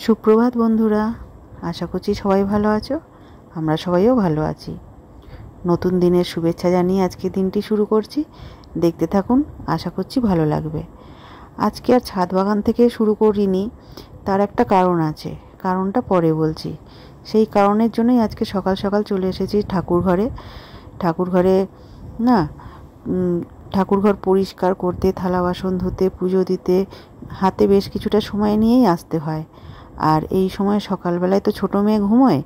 সুপ্রভাত বন্ধুরা, আশা করছি সবাই ভালো আছো। আমরা সবাইও ভালো আছি। নতুন দিনের শুভেচ্ছা জানিয়ে আজকে দিনটি শুরু করছি। দেখতে থাকুন, আশা করছি ভালো লাগবে। আজকে আর ছাদ বাগান থেকে শুরু করিনি, তার একটা কারণ আছে। কারণটা পরে বলছি। সেই কারণের জন্যই আজকে সকাল সকাল চলে এসেছি ঠাকুর ঘরে না ঠাকুরঘর পরিষ্কার করতে, থালা বাসন ধুতে, পুজো দিতে হাতে বেশ কিছুটা সময় নিয়েই আসতে হয়। আর এই সময় সকালবেলায় তো ছোটো মেয়ে ঘুমোয়,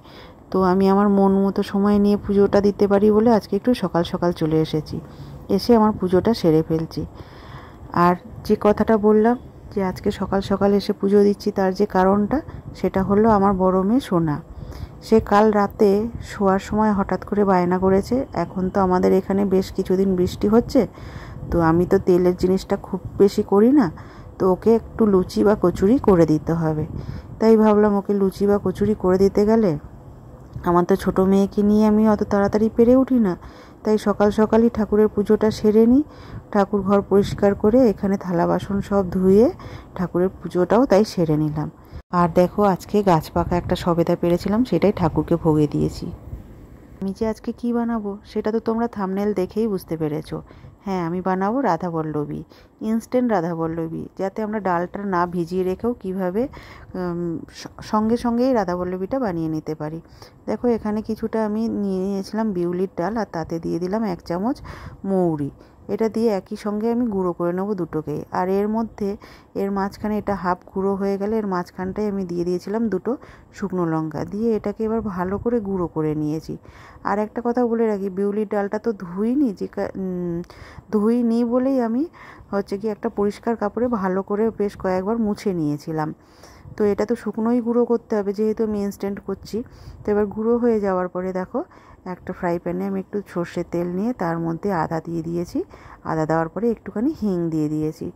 তো আমি আমার মন মতো সময় নিয়ে পুজোটা দিতে পারি বলে আজকে একটু সকাল সকাল চলে এসেছি। এসে আমার পুজোটা সেরে ফেলছি। আর যে কথাটা বললাম যে আজকে সকাল সকাল এসে পুজো দিচ্ছি, তার যে কারণটা সেটা হলো আমার বড় মেয়ে সোনা। সে কাল রাতে শোয়ার সময় হঠাৎ করে বায়না করেছে। এখন তো আমাদের এখানে বেশ কিছুদিন বৃষ্টি হচ্ছে, তো আমি তো তেলের জিনিসটা খুব বেশি করি না, তো ওকে একটু লুচি বা কচুরি করে দিতে হবে। তাই ভাবলাম ওকে লুচি বা কচুরি করে দিতে গেলে আমার তো ছোটো মেয়েকে নিয়ে আমি অত তাড়াতাড়ি পেরে উঠি না। তাই সকাল সকালই ঠাকুরের পুজোটা সেরে নিই। ঠাকুর ঘর পরিষ্কার করে এখানে থালা বাসন সব ধুয়ে ঠাকুরের পুজোটাও তাই সেরে নিলাম। আর দেখো, আজকে গাছ পাকা একটা সবেদা পেরেছিলাম, সেটাই ঠাকুরকে ভোগে দিয়েছি। আমি যে আজকে কি বানাবো সেটা তো তোমরা থাম্বনেল দেখেই বুঝতে পেরেছো। হ্যাঁ, আমি বানাবো রাধাবল্লভী, ইনস্ট্যান্ট রাধাবল্লভী, যাতে আমরা ডালটা না ভিজিয়ে রেখেও কীভাবে সঙ্গে সঙ্গেই রাধাবল্লভীটা বানিয়ে নিতে পারি। দেখো, এখানে কিছুটা আমি নিয়ে নিয়েছিলাম বিউলির ডাল, আর তাতে দিয়ে দিলাম 1 চামচ মৌরি। এটা দিয়ে একই সঙ্গে আমি গুঁড়ো করে নেবো দুটোকেই। আর এর মধ্যে এর মাঝখানে এটা হাফ গুঁড়ো হয়ে গেলে এর মাঝখানটায় আমি দিয়ে দিয়েছিলাম 2টো শুকনো লঙ্কা, দিয়ে এটাকে এবার ভালো করে গুঁড়ো করে নিয়েছি। আর একটা কথা বলে রাখি, বিউলির ডালটা তো ধুইনি বলেই আমি কি একটা পরিষ্কার কাপড়ে ভালো করে বেশ কয়েকবার মুছে নিয়েছিলাম। তো এটা তো শুকনোই গুঁড়ো করতে হবে, যেহেতু আমি ইনস্ট্যান্ট করছি। তো এবার গুঁড়ো হয়ে যাওয়ার পরে দেখো, একটা ফ্রাই প্যানে আমি একটু সর্ষের তেল নিয়ে তার মধ্যে আদা দিয়ে দিয়েছি। আদা দেওয়ার পরে একটুখানি হিং দিয়ে দিয়েছি।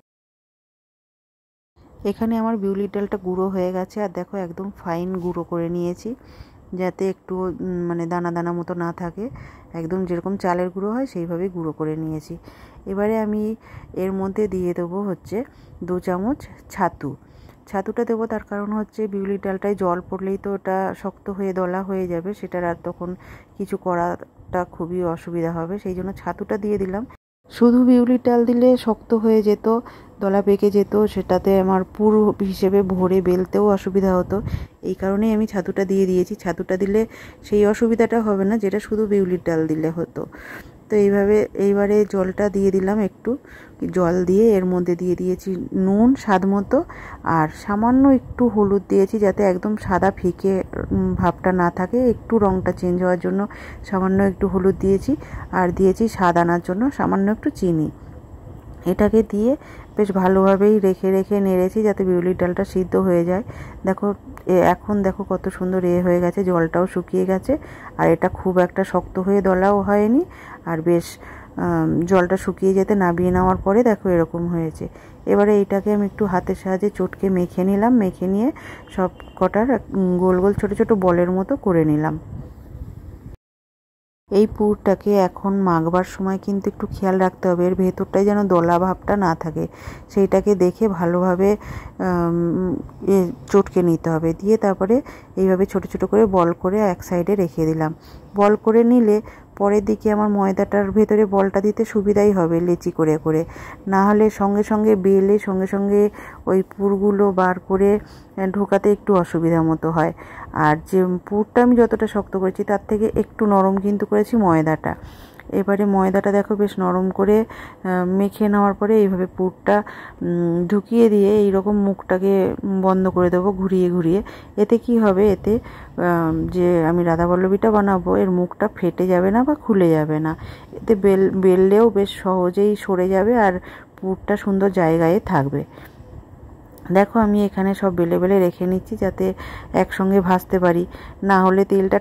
এখানে আমার বিউলির ডালটা গুঁড়ো হয়ে গেছে। আর দেখো, একদম ফাইন গুঁড়ো করে নিয়েছি, যাতে একটু দানা দানা মতো না থাকে। একদম যেরকম চালের গুঁড়ো হয় সেইভাবেই গুঁড়ো করে নিয়েছি। এবারে আমি এর মধ্যে দিয়ে দেবো 2 চামচ ছাতুটা দেবো। তার কারণ বিউলির ডালটায় জল পড়লেই তো ওটা শক্ত হয়ে দলা হয়ে যাবে, সেটার আর তখন কিছু করাটা খুবই অসুবিধা হবে। সেই জন্য ছাতুটা দিয়ে দিলাম। শুধু বিউলির ডাল দিলে শক্ত হয়ে যেত, দলা পেকে যেত, সেটাতে আমার পুর হিসেবে ভরে বেলতেও অসুবিধা হতো। এই কারণেই আমি ছাতুটা দিয়ে দিয়েছি। ছাতুটা দিলে সেই অসুবিধাটা হবে না, যেটা শুধু বিউলির ডাল দিলে হতো। তো এইবারে জলটা দিয়ে দিলাম। একটু জল দিয়ে এর মধ্যে দিয়ে দিয়েছি নুন স্বাদ মতো, আর সামান্য একটু হলুদ দিয়েছি, যাতে একদম সাদা ফিকে ভাবটা না থাকে। একটু রঙটা চেঞ্জ হওয়ার জন্য সামান্য একটু হলুদ দিয়েছি, আর দিয়েছি স্বাদ আনার জন্য সামান্য একটু চিনি। এটাকে দিয়ে বেশ ভালোভাবেই রেখে নেড়েছি, যাতে বিউলির ডালটা সিদ্ধ হয়ে যায়। এখন দেখো কত সুন্দর হয়ে গেছে, জলটাও শুকিয়ে গেছে। আর এটা খুব একটা শক্ত হয়ে দলাও হয়নি। আর বেশ জলটা শুকিয়ে যেতে নামিয়ে নেওয়ার পরে দেখো এরকম হয়েছে। এবারে এইটাকে আমি একটু হাতের সাহায্যে চটকে মেখে নিলাম। মেখে নিয়ে সব কটার গোল গোল ছোট ছোট বলের মতো করে নিলাম। এই পুরটাকে এখন মাখবার সময় কিন্তু একটু খেয়াল রাখতে হবে, এর ভেতরটায় যেন দলা ভাবটা না থাকে, সেইটাকে দেখে ভালোভাবে চটকে নিতে হবে। দিয়ে তারপরে এইভাবে ছোট ছোট করে বল করে এক সাইডে রেখে দিলাম। বল করে নিলে পরের দিকে আমার ময়দাটার ভেতরে বলটা দিতে সুবিধাই হবে, লেচি করে করে। না হলে সঙ্গে সঙ্গে বেলে সঙ্গে সঙ্গে ওই পুরগুলো বার করে ঢোকাতে একটু অসুবিধা মতো হয়। আর যে পুরটা আমি যতটা শক্ত করেছি তার থেকে একটু নরম কিন্তু করেছি ময়দাটা। এবারে ময়দাটা দেখো বেশ নরম করে মেখে নেওয়ার পরে এইভাবে পুরটা ঢুকিয়ে দিয়ে এইরকম মুখটাকে বন্ধ করে দেবো ঘুরিয়ে ঘুরিয়ে। এতে কি হবে, এতে যে আমি রাধাবল্লভীটা বানাবো এর মুখটা ফেটে যাবে না বা খুলে যাবে না। এতে বেললেও বেশ সহজেই সরে যাবে, আর পুরটা সুন্দর জায়গায় থাকবে। দেখো, আমি এখানে সব বেলে বেলে রেখে নিচ্ছি, যাতে একসঙ্গে ভাজতে পারি। না হলে তেলটা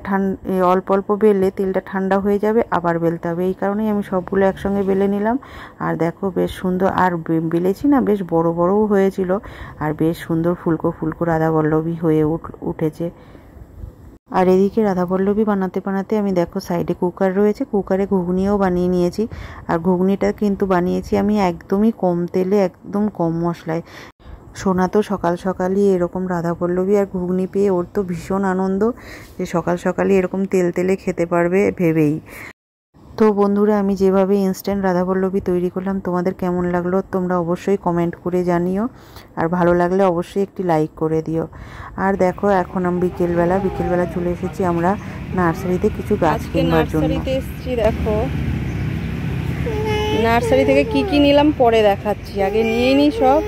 অল্প অল্প বেললে তেলটা ঠান্ডা হয়ে যাবে, আবার বেলতে হবে। এই কারণেই আমি সবগুলো একসঙ্গে বেলে নিলাম। আর দেখো বেশ সুন্দর, আর বেলেছি না বেশ বড় বড়ও হয়েছিল, আর বেশ সুন্দর ফুলকো ফুলকো রাধাবল্লভী হয়ে উঠেছে। আর এদিকে রাধাবল্লভী বানাতে বানাতে আমি দেখো সাইডে কুকার রয়েছে, কুকারে ঘুগনিও বানিয়ে নিয়েছি। আর ঘুগনিটা কিন্তু বানিয়েছি আমি একদমই কম তেলে, একদম কম মশলায়। সোনা তো সকাল সকালই এরকম রাধাপল্লবী আর ঘুগনি পেয়ে ওর তো ভীষণ আনন্দ যে সকাল সকালই এরকম তেল তেলে খেতে পারবে ভেবেই। তো বন্ধুরা, আমি যেভাবে ইনস্ট্যান্ট রাধাপল্লবী তৈরি করলাম তোমাদের কেমন লাগলো তোমরা অবশ্যই কমেন্ট করে জানিও, আর ভালো লাগলে অবশ্যই একটি লাইক করে দিও। আর দেখো এখন আমি বিকেলবেলা চলে এসেছি আমরা নার্সারিতে কিছু গাছ কিনবার জন্য। নার্সারিতে এসেছি, দেখো নার্সারি থেকে কি কি নিলাম পরে দেখাচ্ছি, আগে নিয়ে নিই সব।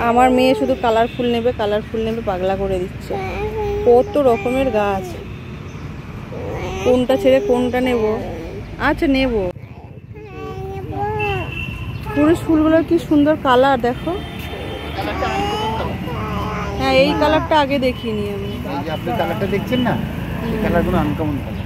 আমার মেয়ে শুধু কালারফুল নেবে পাগলা করে দিচ্ছে। কত রকমের গাছ, কোনটা ছেড়ে কোনটা নেব। আচ্ছা নেব। পুরুষ ফুলগুলোর কি সুন্দর কালার দেখো। হ্যাঁ এই কালারটা আগে দেখিনি আমি। আপনি কালারটা দেখছেন না, এই কালারগুলো আনকমন কালার।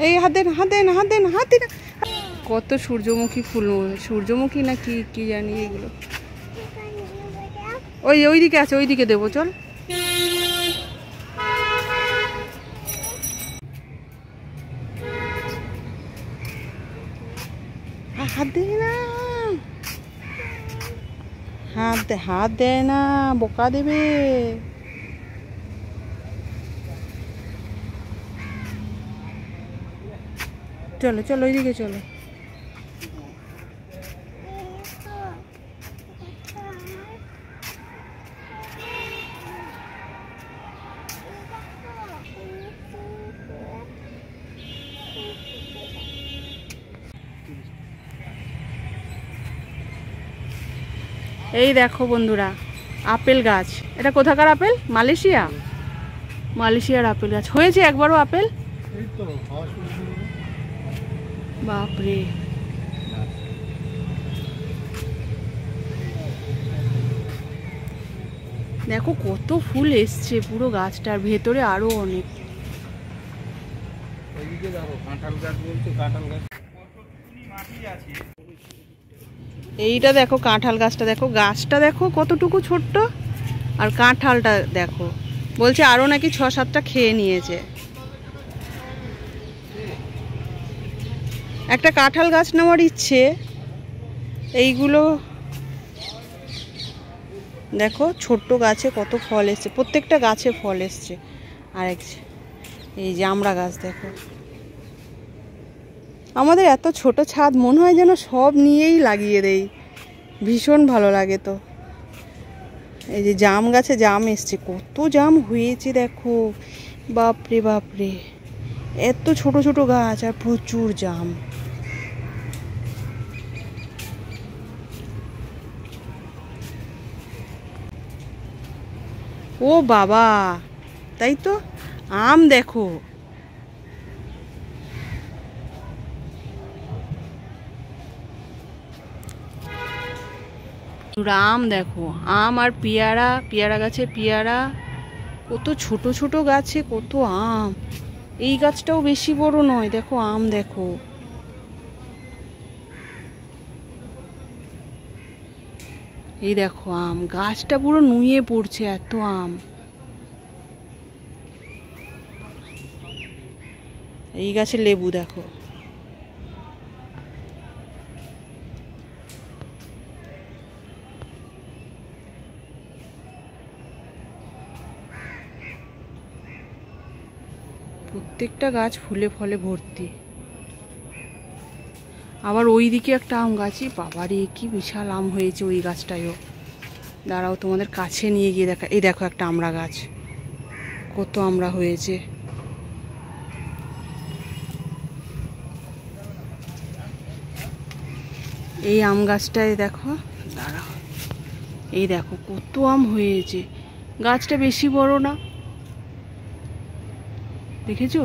এই হাতে কত সূর্যমুখী ফুল, সূর্যমুখী না কি কি জানি এগুলো। ওইদিকে আছে, ওইদিকে দেবো চল। হাত দে না, হাত দেয় না, বোকা দেবে। চলো চলো ওইদিকে চলো। এই দেখো বন্ধুরা, আপেল গাছ। এটা কোথাকার আপেল? মালয়েশিয়ার আপেল গাছ। হয়েছে একবারও আপেল? বাপরে, দেখো কত ফুল এসছে পুরো গাছটার ভেতরে, আরো অনেক। এইটা দেখো কাঁঠাল গাছটা, দেখো গাছটা দেখো কতটুকু ছোট্ট, আর কাঁঠালটা দেখো। বলছে আরো নাকি 6-7টা খেয়ে নিয়েছে। একটা কাঁঠাল গাছ নেওয়ার ইচ্ছে। এইগুলো দেখো ছোট্ট গাছে কত ফল এসছে, প্রত্যেকটা গাছে ফল এসছে। আর এই জামড়া গাছ দেখো। আমাদের এত ছোট ছাদ, মনে হয় যেন সব নিয়েই লাগিয়ে দেই, ভীষণ ভালো লাগে। তো এই যে জাম গাছে জাম এসছে, কত জাম হয়েছে দেখো, বাপরে বাপরে, এত ছোট ছোট গাছ আর প্রচুর জাম। ও বাবা, তাই তো, আম দেখো। আম দেখো, আম আর পেয়ারা গাছে পেয়ারা, কত ছোট ছোট গাছে কত আম। এই গাছটাও বেশি বড় নয়, দেখো আম দেখো। এই দেখো আম, গাছটা পুরো নুয়ে পড়ছে, এত আম। এই গাছে লেবু দেখো। প্রত্যেকটা গাছ ফুলে ফলে ভর্তি। আবার ওইদিকে একটা আম গাছই, বাবারে কি বিশাল আম হয়েছে ওই গাছটায়ও। দাঁড়াও তোমাদের কাছে নিয়ে গিয়ে দেখা। এই দেখো একটা আমড়া গাছ, কত আমড়া হয়েছে। এই আম গাছটায় দেখো, দাঁড়াও, এই দেখো কত আম হয়েছে। গাছটা বেশি বড় না, দেখেছো?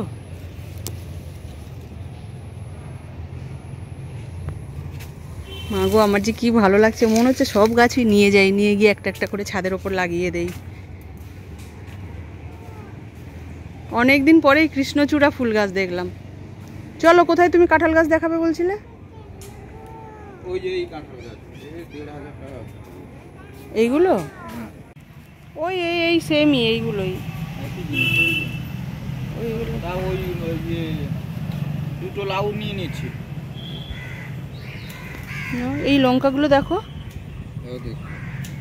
মা গো, আমার যে কি ভালো লাগছে, মনে হচ্ছে সব গাছই নিয়ে যাই, নিয়ে গিয়ে একটা একটা করে ছাদের ওপর লাগিয়ে দেই। অনেকদিন পরেই কৃষ্ণচূড়া ফুল গাছ দেখলাম। চলো, কোথায় তুমি কাঁঠাল গাছ দেখাবে বলছিলে? এইগুলো ওই এই সেমই এইগুলোই একই জিনিস ওইগুলো। তা ওই যে দুটো লাউ নিয়ে নিয়েছি। এই লঙ্কাগুলো দেখো,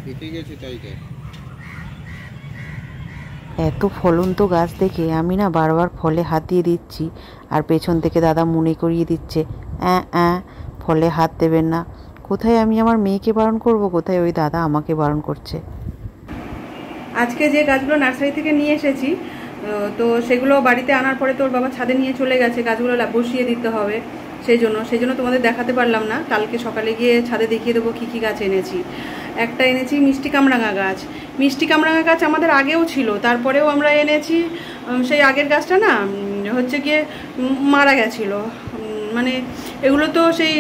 দেখে গেছে তাই দেখ। এত ফলন্ত গাছ দেখে আমি না বারবার ফলে হাত দিয়ে দিচ্ছি, আর পেছন থেকে দাদা মনে করিয়ে দিচ্ছে ফলে হাত দেবেন না। কোথায় আমি আমার মেয়েকে বারণ করব, কোথায় ওই দাদা আমাকে বারণ করছে। আজকে যে গাছগুলো নার্সারি থেকে নিয়ে এসেছি, তো সেগুলো বাড়িতে আনার পরে তোর বাবা ছাদে নিয়ে চলে গেছে, গাছগুলো বসিয়ে দিতে হবে। সেই জন্য তোমাদের দেখাতে পারলাম না। কালকে সকালে গিয়ে ছাদে দেখিয়ে দেবো কী কী গাছ এনেছি। একটা এনেছি মিষ্টি কামরাঙা গাছ। মিষ্টি কামরাঙা গাছ আমাদের আগেও ছিল, তারপরেও আমরা এনেছি। সেই আগের গাছটা না হচ্ছে গিয়ে মারা গেছিলো। মানে এগুলো তো সেই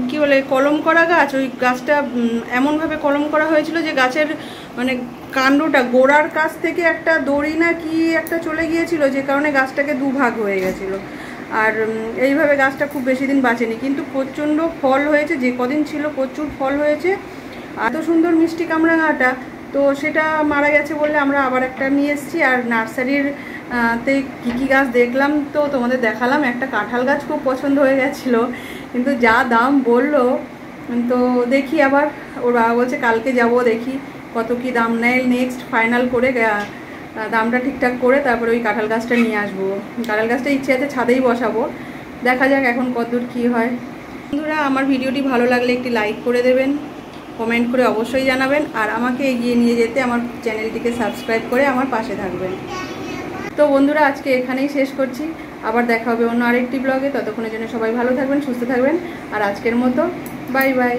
কি বলে কলম করা গাছ। ওই গাছটা এমনভাবে কলম করা হয়েছিল যে গাছের মানে কাণ্ডটা গোড়ার কাছ থেকে একটা দড়ি না কি একটা চলে গিয়েছিল, যে কারণে গাছটাকে দুভাগ হয়ে গেছিলো। আর এইভাবে গাছটা খুব বেশি দিন বাঁচেনি, কিন্তু প্রচণ্ড ফল হয়েছে। যে কদিন ছিল প্রচুর ফল হয়েছে। এত সুন্দর মিষ্টি কামরাঙাটা, তো সেটা মারা গেছে বলে আমরা আবার একটা নিয়ে এসেছি। আর নার্সারির তে কী কী গাছ দেখলাম তো তোমাদের দেখালাম। একটা কাঁঠাল গাছ খুব পছন্দ হয়ে গেছিলো, কিন্তু যা দাম বললো, তো দেখি আবার ওর বাবা বলছে কালকে যাব, দেখি কত কি দাম নেয়। নেক্সট ফাইনাল করে দামটা ঠিকঠাক করে তারপরে ওই কাঁঠাল গাছটা নিয়ে আসবো। কাঁঠাল গাছটা ইচ্ছে আছে ছাদেই বসাবো, দেখা যাক এখন কতদূর কী হয়। বন্ধুরা, আমার ভিডিওটি ভালো লাগলে একটি লাইক করে দেবেন, কমেন্ট করে অবশ্যই জানাবেন, আর আমাকে এগিয়ে নিয়ে যেতে আমার চ্যানেলটিকে সাবস্ক্রাইব করে আমার পাশে থাকবেন। তো বন্ধুরা, আজকে এখানেই শেষ করছি। আবার দেখা হবে অন্য আরেকটি ব্লগে। ততক্ষণের জন্য সবাই ভালো থাকবেন, সুস্থ থাকবেন। আর আজকের মতো বাই বাই।